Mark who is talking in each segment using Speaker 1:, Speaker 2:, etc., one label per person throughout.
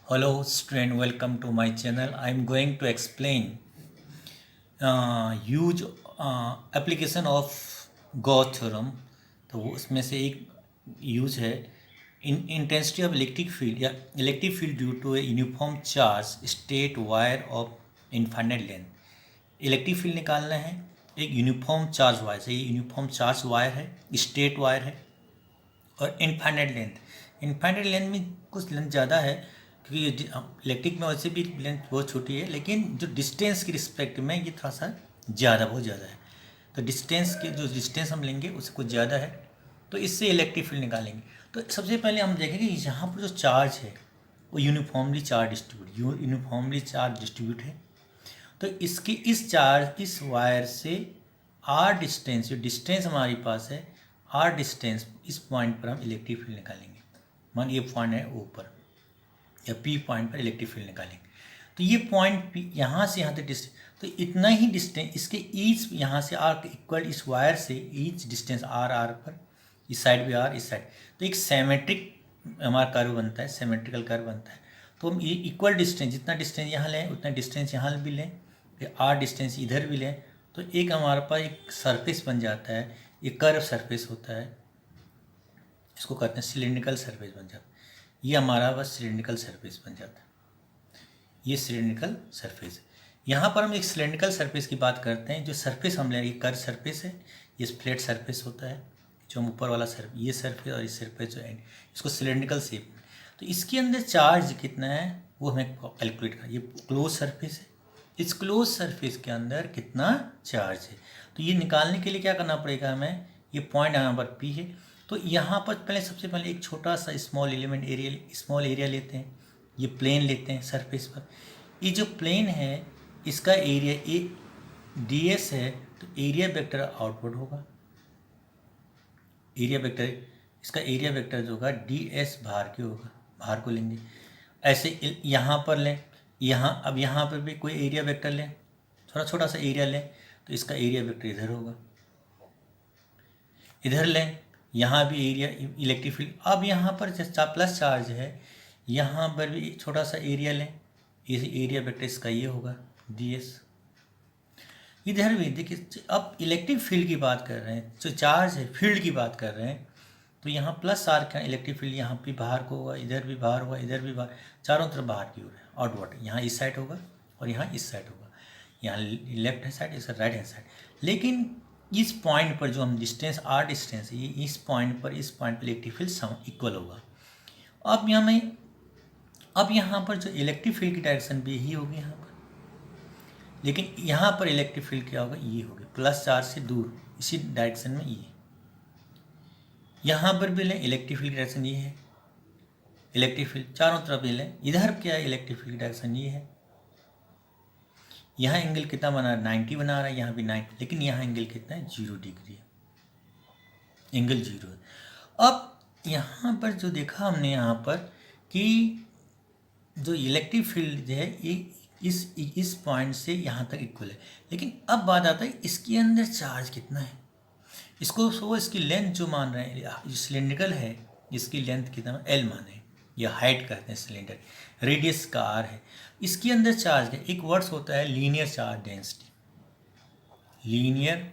Speaker 1: Hello student, welcome to my channel. I am going to explain huge application of Gauss theorem. तो वो उसमें से एक use है इंटेंसिटी ऑफ इलेक्ट्रिक फील्ड या electric field due to a uniform charge straight wire of infinite length. Electric field निकालना है एक यूनिफॉर्म चार्ज वायर से। ये यूनिफॉर्म चार्ज वायर है, स्टेट वायर है और इनफाइनाइट लेंथ। इनफाइनाइट लेंथ में कुछ लेंथ ज़्यादा है क्योंकि इलेक्ट्रिक में वैसे भी लेंथ बहुत छोटी है, लेकिन जो डिस्टेंस के रिस्पेक्ट में ये थोड़ा सा ज़्यादा, बहुत ज़्यादा है। तो डिस्टेंस के जो डिस्टेंस हम लेंगे उससे कुछ ज़्यादा है, तो इससे इलेक्ट्रिक फील्ड निकालेंगे। तो सबसे पहले हम देखेंगे यहाँ पर जो चार्ज है वो यूनिफॉर्मली चार्ज डिस्ट्रीब्यूट है। तो इसकी इस चार्ज इस वायर से आर डिस्टेंस, जो डिस्टेंस हमारे पास है आर डिस्टेंस, इस पॉइंट पर हम इलेक्ट्रिक फील्ड निकालेंगे। मान ये पॉइंट है ऊपर या पी पॉइंट पर इलेक्ट्रिक फील्ड निकालेंगे। तो ये पॉइंट पी यहाँ से यहाँ तक डिस्टेंस, तो इतना ही डिस्टेंस इसके ईच यहाँ से आर इक्वल, इस वायर से ईच डिस्टेंस आर पर, इस साइड भी आर, इस साइड, तो एक सेमेट्रिक हमारा कर्व बनता है, सेमेट्रिकल कर्व बनता है। तो हम ये इक्वल डिस्टेंस, जितना डिस्टेंस यहाँ लें उतना डिस्टेंस यहाँ भी लें, फिर आर डिस्टेंस इधर भी लें, तो एक हमारे पास एक सरफेस बन जाता है। ये कर्व सरफेस होता है, इसको कहते हैं सिलिंड्रिकल सरफेस बन जाता है। ये हमारा बस सिलिंड्रिकल सरफेस बन जाता है, ये सिलिंड्रिकल सरफेस। यहाँ पर हम एक सिलिंड्रिकल सरफेस की बात करते हैं। जो सरफेस हम ले रहे हैं, ये कर्व सरफेस है, ये फ्लैट सरफेस होता है, जो हम ऊपर वाला सरफेस, ये सरफेस और इस सरफेस जो एंड, इसको सिलिंड्रिकल शेप। तो इसके अंदर चार्ज कितना है वो हमें कैलकुलेट करना। ये क्लोज सरफेस है, इस क्लोज सरफेस के अंदर कितना चार्ज है, तो ये निकालने के लिए क्या करना पड़ेगा हमें। ये पॉइंट यहाँ पर पी है, तो यहाँ पर पहले सबसे पहले एक छोटा सा स्मॉल एरिया लेते हैं। ये प्लेन लेते हैं सरफेस पर। ये जो प्लेन है इसका एरिया ए डी एस है, तो एरिया वेक्टर आउटपुट होगा। एरिया वेक्टर, इसका एरिया वेक्टर जो होगा डी एस बाहर के होगा, बाहर को लेंगे। ऐसे यहाँ पर लें, अब यहाँ पर भी कोई एरिया वेक्टर लें, थोड़ा छोटा सा एरिया लें, तो इसका एरिया वेक्टर इधर होगा। इधर लें, यहाँ भी एरिया इलेक्ट्रिक फील्ड। अब यहाँ पर प्लस चार्ज है, यहाँ पर भी छोटा सा एरिया लें, इस एरिया वेक्टर इसका ये होगा डी एस। इधर भी देखिए, अब इलेक्ट्रिक फील्ड की बात कर रहे हैं, जो चार्ज है फील्ड की बात कर रहे हैं, तो यहाँ प्लस आर का इलेक्ट्रिक फील्ड यहाँ भी बाहर को होगा, इधर भी बाहर होगा, इधर भी बाहर, चारों तरफ बाहर की ओर है आउटवर्ड। यहाँ इस साइड होगा और यहाँ इस साइड होगा, यहाँ लेफ्ट हैंड साइड, इस राइट हैंड साइड। लेकिन इस पॉइंट पर जो हम डिस्टेंस आर डिस्टेंस है, ये इस पॉइंट पर इलेक्ट्रिक फील्ड इक्वल होगा। अब यहाँ पर जो इलेक्ट्रिक फील्ड की डायरेक्शन भी यही होगी यहाँ पर, लेकिन यहाँ पर इलेक्ट्रिक फील्ड क्या होगा, ये होगा प्लस चार्ज से दूर, इसी डायरेक्शन में ये। यहाँ पर भी लें, इलेक्ट्रिक फील्ड की डायरेक्शन ये है, इलेक्ट्रिक फील्ड चारों तरफ भी लें। इधर क्या है, इलेक्ट्रिक फील्ड की डायरेक्शन ये है। यहाँ एंगल कितना बना रहा है, 90 बना रहा है, यहाँ भी 90, लेकिन यहाँ एंगल कितना है, 0 डिग्री है, एंगल 0 है। अब यहाँ पर जो देखा हमने यहाँ पर कि जो इलेक्ट्रिक फील्ड है ये इस पॉइंट से यहाँ तक इक्वल है, लेकिन अब बात आता है इसके अंदर चार्ज कितना है। इसकी लेंथ जो मान रहे हैं, जो सिलेंड्रिकल है इसकी लेंथ कितना एल माने, या हाइट कहते हैं सिलेंडर, रेडियस का आर है। इसके अंदर चार्ज है, एक वर्ड्स होता है linear charge density, linear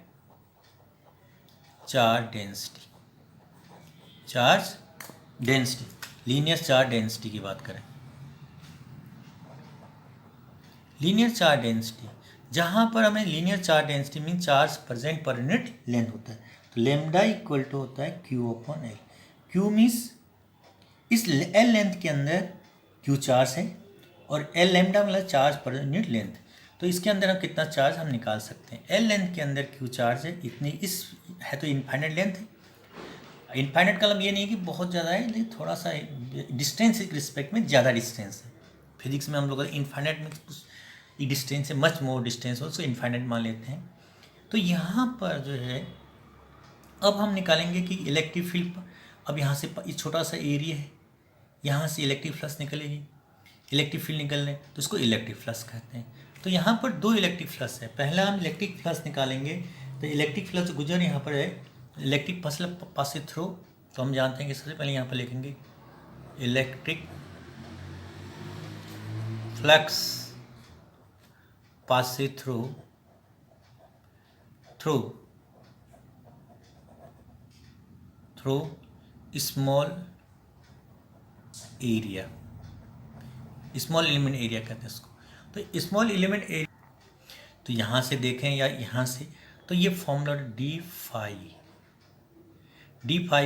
Speaker 1: charge density, linear charge density की बात करें, लीनियर चार्ज डेंसिटी, जहाँ पर हमें linear charge density mean charge present per unit length होता है। तो लेमडा इक्वल टू होता है Q upon L. Q means इस एल लेंथ के अंदर क्यू चार्ज है और एल लेमडा मतलब चार्ज पर यूनिट लेंथ। तो इसके अंदर हम कितना चार्ज हम निकाल सकते हैं। एल लेंथ के अंदर क्यू चार्ज है इतनी, इस है तो इनफाइनाइट लेंथ है। इनफाइनाइट का मतलब ये नहीं कि बहुत ज़्यादा है, लेकिन थोड़ा सा डिस्टेंस के रिस्पेक्ट में ज़्यादा डिस्टेंस है। फिजिक्स में हम लोग इनफाइनाइट में ये डिस्टेंस है, मच मोर डिस्टेंस हो, उसको इनफाइनाइट मान लेते हैं। तो यहाँ पर जो है अब हम निकालेंगे कि इलेक्ट्रिक फील्ड, अब यहाँ से ये छोटा सा एरिया है, यहाँ से इलेक्ट्रिक फ्लक्स निकलेगी, इलेक्ट्रिक फील्ड निकल रहे तो इसको इलेक्ट्रिक फ्लक्स कहते हैं। तो यहाँ पर दो इलेक्ट्रिक फ्लक्स है। पहला हम इलेक्ट्रिक फ्लक्स निकालेंगे, तो इलेक्ट्रिक फ्लक्स गुजर यहाँ पर है इलेक्ट्रिक पास थ्रू, तो हम जानते हैं कि सबसे पहले यहाँ पर लिखेंगे electric flux passes through small area, small element area कहते हैं इसको। तो स्मॉल एलिमेंट एरिया, तो यहाँ से देखें या यहाँ से, तो ये formula d phi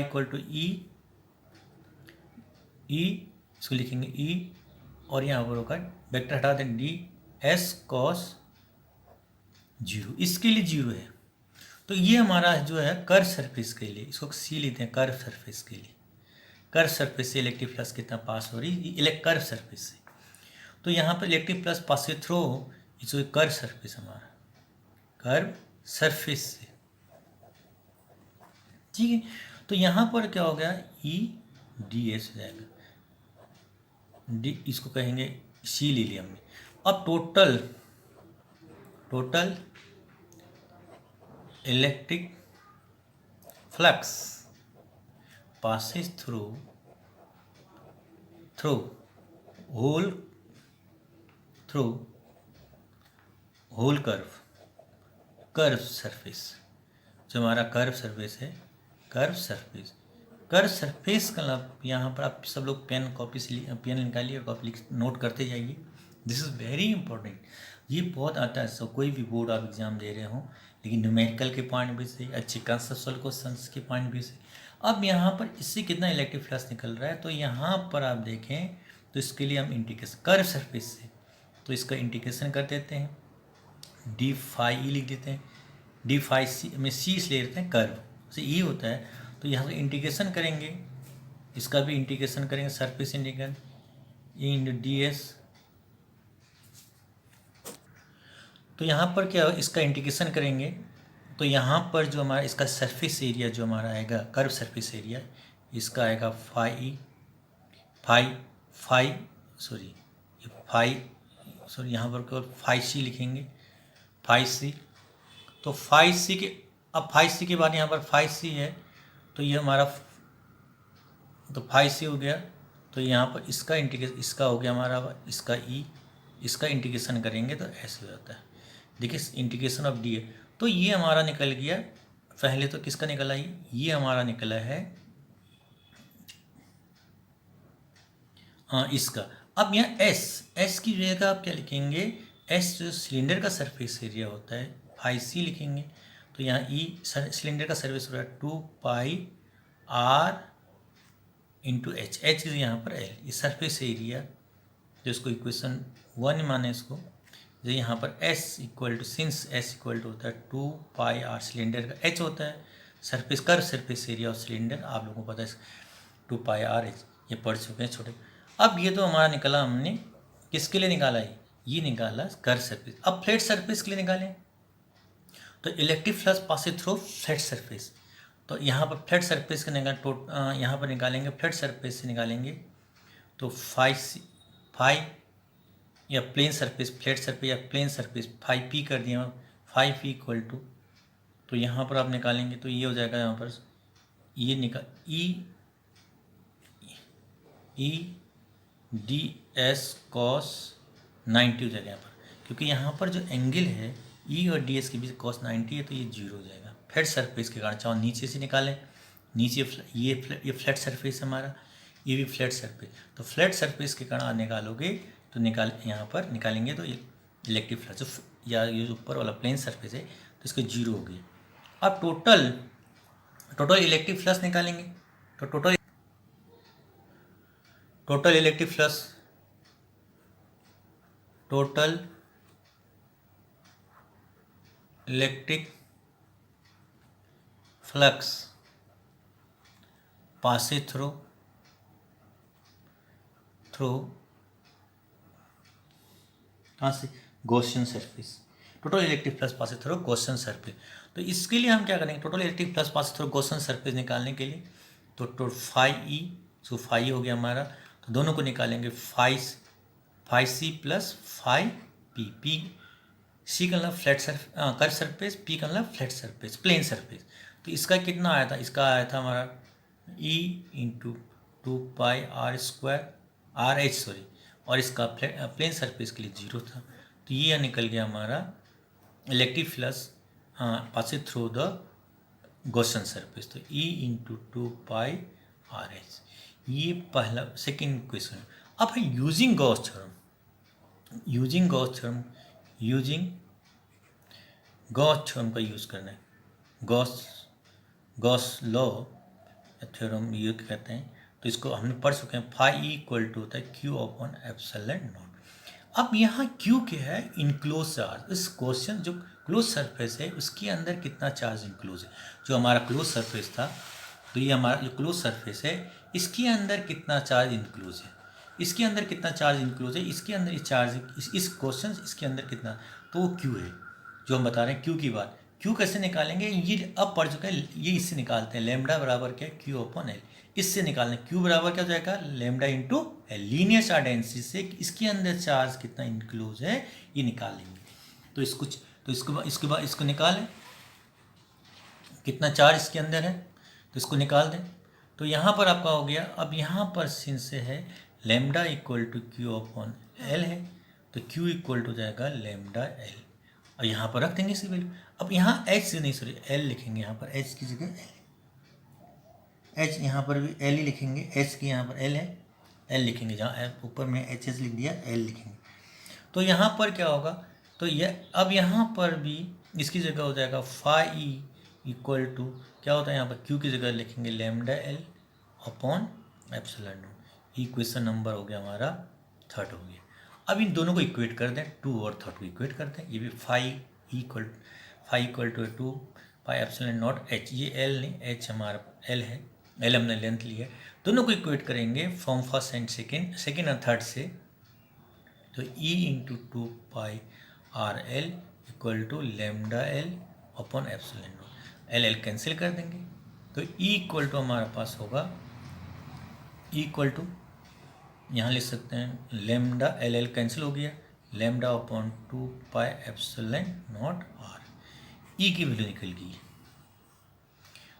Speaker 1: equal to e इसको लिखेंगे ई, और यहाँ पर होगा वेक्टर हटा दें डी एस कॉस जीरो, इसके लिए जीरो है। तो ये हमारा जो है कर्व सरफेस के लिए, इसको सी लेते हैं कर्व सरफेस के लिए। कर्व सरफेस से इलेक्ट्रिक फ्लक्स कितना पास हो रही है, कर्व सरफेस से। तो यहाँ पर इलेक्ट्रिक फ्लक्स पास थ्रू इसको कर्व सरफेस, हमारा कर्व सरफेस से, ठीक है। तो यहाँ पर क्या हो गया, ई डी एस हो जाएगा, डी इसको कहेंगे सी ले लिया हमने। अब total electric flux passes through whole curve surface, जो हमारा कर्व सरफेस है, कर्व सरफेस का मतलब यहाँ पर आप सब लोग पेन निकालिए और कॉपी नोट करते जाइए। दिस इज़ वेरी इंपॉर्टेंट, ये बहुत आता है। सो कोई भी बोर्ड आप एग्जाम दे रहे हो, लेकिन न्यूमेरिकल के पॉइंट भी से, अच्छे कंसेप्चुअल क्वेश्चंस के पॉइंट भी से। अब यहाँ पर इससे कितना इलेक्ट्रिक फ्लक्स निकल रहा है, तो यहाँ पर आप देखें तो इसके लिए हम इंटीग्रेशन कर्व सरफेस से, तो इसका इंटीग्रेशन कर देते हैं, डी फाई ई लिख देते हैं, डी फाई सी में सी इसलिए लेते हैं कर्व से ई होता है। तो यहाँ से इंटीग्रेशन करेंगे, इसका भी इंटीग्रेशन करेंगे, surface integral E into D S. तो यहाँ पर क्या इसका इंटीग्रेशन करेंगे, तो यहाँ पर जो हमारा इसका सरफेस एरिया जो हमारा आएगा, कर्व सरफेस एरिया, इसका आएगा यहाँ पर केवल फाई सी लिखेंगे, फाई सी। तो फाई सी के, अब फाई सी के बाद यहाँ पर फाई सी है, तो ये हमारा, तो फाई सी हो गया। तो यहाँ पर इसका इंटीग्रेशन, इसका हो गया हमारा, इसका ई, इसका इंटीग्रेशन करेंगे तो ऐसे हो जाता है। देखिए इंटीग्रेशन ऑफ डी है, तो ये हमारा निकल गया। पहले तो किसका निकला, ये हमारा निकला है, हाँ इसका। अब यहाँ एस की जगह आप क्या लिखेंगे, एस जो सिलेंडर का सरफेस एरिया होता है, फाई सी लिखेंगे। तो यहाँ ई सिलेंडर का सरफेस हो रहा है 2 pi are into H, H यहाँ पर एल, ये सरफेस एरिया जो इसको इक्वेशन 1 माने इसको, जो यहाँ पर S equal to, since S equal to होता है 2 पाई आर, सिलेंडर का एच होता है, surface curve surface area of cylinder, आप लोगों को पता है 2 पाई आर एच, ये पढ़ चुके हैं छोटे। अब ये तो हमारा निकला, हमने किसके लिए निकाला है, ये निकाला कर्व सरफेस। अब फ्लैट सरफेस के लिए निकालें, तो electric flux passes through flat surface. तो यहाँ पर फ्लैट सरफेस का यहाँ पर निकालेंगे, फ्लैट सरफेस से निकालेंगे, तो फाई या प्लेन सरफेस, फ्लैट सरफेस या प्लेन सरफेस, फाई पी कर दिया, फाई पी इक्वल टू, तो यहाँ पर आप निकालेंगे तो ये हो जाएगा, यहाँ पर ये निकाल ई डी एस कॉस 90 हो जाएगा यहाँ पर, क्योंकि यहाँ पर जो एंगल है ई और डी एस के बीच कॉस 90 है, तो ये जीरो हो जाएगा फ्लैट सरफेस के कारण। चाहे नीचे से निकालें, नीचे ये फ्लैट सरफेस हमारा, ये भी फ्लैट सरफेस, तो फ्लैट सरफेस के कारण आप निकालोगे तो यहाँ पर निकालेंगे तो इलेक्ट्रिक फ्लक्स, या ये ऊपर वाला प्लेन सरफेस है तो इसको जीरो हो गया। अब टोटल इलेक्ट्रिक फ्लक्स निकालेंगे, तो total electric flux, total electric flux passes through कहाँ से, Gaussian surface, total electric flux passes through Gaussian surface. तो इसके लिए हम क्या करेंगे, total electric flux passes through Gaussian surface निकालने के लिए, तो फाई ई, सो फाई हो गया हमारा, तो दोनों को निकालेंगे, phi C plus phi P C का मतलब फ्लैट कर्व सरफेस, पी का मतलब फ्लैट सरफेस, प्लेन सरफेस। तो इसका कितना आया था, इसका आया था हमारा E into 2 pi R square R H, sorry और इसका प्लेन सरफेस के लिए 0 था। तो ये निकल गया हमारा electric flux passing through the Gaussian surface. तो E इंटू 2πRH, ये पहला सेकेंड क्वेश्चन। अब है using Gauss theorem. Using Gauss theorem का यूज़ करना है। गॉस लॉ थ्योरम ये कहते हैं। तो इसको हमने पढ़ चुके हैं। फाई इक्वल टू होता है Q अपॉन एप्सिलॉन नॉट। अब यहाँ Q क्या है? Enclose charge. इस क्वेश्चन जो क्लोज सरफेस है उसके अंदर कितना चार्ज इंक्लोज है। जो हमारा क्लोज सरफेस था, तो ये हमारा जो क्लोज सरफेस है इसके अंदर कितना चार्ज इंक्लोज है, इसके अंदर कितना चार्ज इंक्लोज है, इसके अंदर ये चार्ज इस क्वेश्चन इसके अंदर कितना, तो वो Q है जो हम बता रहे हैं। Q की बात, Q कैसे निकालेंगे ये अब पढ़ चुके हैं। ये इससे निकालते हैं, लैम्डा बराबर क्या है? Q upon L. इससे निकालना Q बराबर क्या हो जाएगा? Lambda into L. Linear charge density से इसके अंदर चार्ज कितना इंक्लोज है ये निकाल लेंगे। तो इसके बाद इसको निकालें, कितना चार्ज इसके अंदर है, तो इसको निकाल दें। तो यहाँ पर आपका हो गया। अब यहाँ पर सिंस से है lambda equal to Q upon L है, तो Q इक्वल टू जाएगा लैम्डा एल, और यहाँ पर रख देंगे इसी वैल्यू। अब यहाँ H से नहीं, सॉरी L लिखेंगे, यहाँ पर H की जगह H, यहाँ पर भी L ही लिखेंगे। H की यहाँ पर L है, L लिखेंगे। जहाँ ऊपर में HS लिख दिया, L लिखेंगे। तो यहाँ पर क्या होगा? तो यह अब यहाँ पर भी इसकी जगह हो जाएगा फाई इक्वल टू क्या होता है, यहाँ पर Q की जगह लिखेंगे lambda L upon epsilon not. Equation number हो गया हमारा 3 हो गया। अब इन दोनों को इक्वेट कर दें, 2 और 3 को इक्वेट कर दें। ये भी phi equal to 2 pi epsilon naught H, ये L नहीं, H हमारा L है, L हमने लेंथ ली है। दोनों को इक्वेट करेंगे फ्रॉम फर्स्ट एंड सेकेंड और थर्ड से। तो E into 2πRL equal to lambda L upon epsilon naught. L cancel कर देंगे, तो E इक्वल टू हमारे पास होगा, E इक्वल टू यहाँ लिख सकते हैं लैम्डा एल कैंसिल हो गया, lambda upon 2 epsilon naught R। E की वैल्यू निकल गई।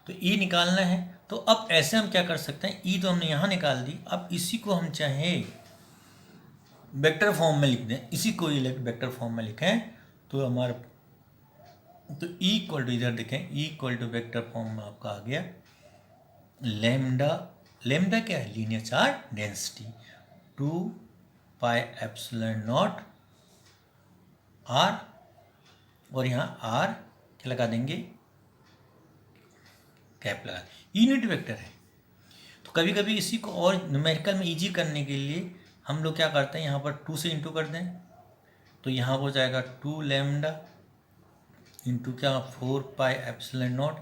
Speaker 1: तो E निकालना है, तो अब ऐसे हम क्या कर सकते हैं, E तो हमने यहाँ निकाल दी। अब इसी को हम चाहे वेक्टर फॉर्म में लिख दें, इसी को वेक्टर फॉर्म में लिखें, तो हमारा तो E इक्वल टू, इधर देखें, E equal to vector form में आपका आ गया लैम्डा क्या है? Linear charge density 2 epsilon naught R, और यहाँ R क्या लगा देंगे? कैप लगा। यूनिट वेक्टर है। तो कभी कभी इसी को और न्यूमेरिकल में इजी करने के लिए हम लोग क्या करते हैं, यहाँ पर 2 से इंटू कर दें, तो यहाँ हो जाएगा 2 लैम्डा इंटू क्या 4 एप्सिलॉन नॉट,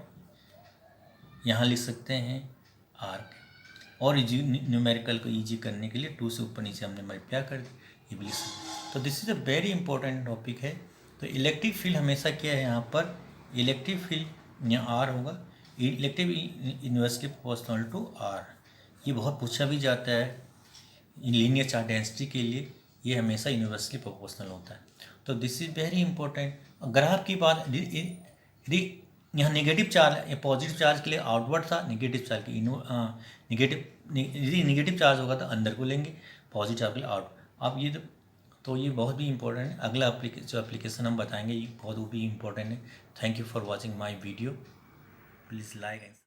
Speaker 1: यहाँ लिख सकते हैं R। और इजी न्यूमेरिकल को इजी करने के लिए 2 से ऊपर नीचे हमने मल्टीप्लाई कर दी, ये भी लिख सकते। तो this is a very important topic है। तो इलेक्ट्रिक फील्ड हमेशा क्या है, यहाँ पर इलेक्ट्रिक फील्ड यहाँ R होगा, electric inversely proportional to R। ये बहुत पूछा भी जाता है लीनियर चार्ज डेंसिटी के लिए, ये हमेशा यूनिवर्सली प्रोपोर्शनल होता है। तो this is very important. Graph की बात, यहाँ नेगेटिव चार्ज या पॉजिटिव चार्ज के लिए आउटवर्ड था, नेगेटिव चार्ज की नेगेटिव चार्ज होगा तो अंदर को लेंगे, पॉजिटिव चार्ज के लिए आउट। अब ये तो ये बहुत भी इंपॉर्टेंट है। अगला जो एप्लीकेशन हम बताएंगे ये बहुत वो भी इंपॉर्टेंट है। Thank you for watching my video. Please like and